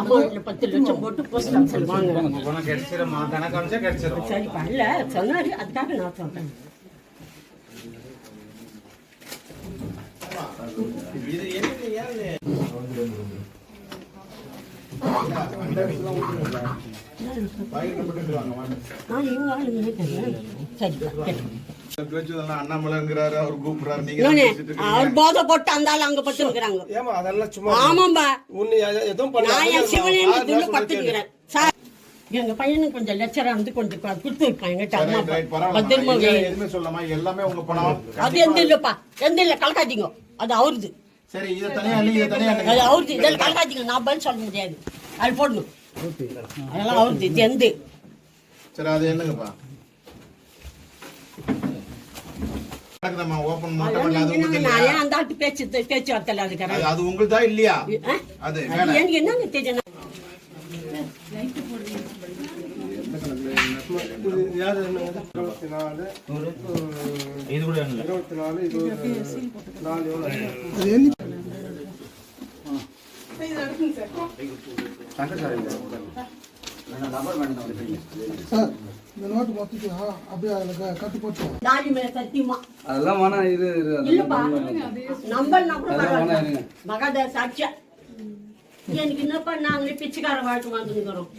அமௌண்ட்ல 10 லட்சம் போட்டு போஸ்ட் ஆஃபீஸ்ல வாங்குறாங்க. உனக்கு கிடைச்சிரும் கணக்கு அம்சா கிடைச்சிரும். சரி பண்ணல சொன்னாரு, அதுக்காக நான் சொல்றேன். இது என்ன யாரு அண்ணாமலைங்கிறாரு, அவர் கூப்பிடுறாரு, நீங்க அவர் போதை போட்டு அந்த ஆள் அங்க பத்துக்கிறாங்க. ஆமாம்பா, நான் சிவனேன்னு துண்டு பத்துக்கிறேன் சார். எங்க பையனுக்கு கொஞ்சம் லட்சரா வந்து கொஞ்சம் கொடுத்து வைப்பாங்க. எதுவுமே சொல்லாமா, எல்லாமே உங்க பணம். அது எந்த இல்லப்பா, எந்த இல்ல, கலக்காதீங்க, அது அவருது. சரி, இதை தனியா இதை தனியா அது அவருது, இதில் கலக்காதீங்க, நான் பதில் சொல்ல முடியாது. அது போடணும், அதெல்லாம் அவருது. இது எந்த சரி, அது என்னங்கப்பா? அந்த ஆட்டு பேச்சுவார்த்தை இருக்கிறேன். அது உங்களுதா இல்லையா? அது எனக்கு என்னங்க தெரியும். மகாதேவ சாட்சியா எனக்கு என்னப்பா, நாங்களே பிச்சைக்கார வாழ்க்கை வந்துக்கிறோம்.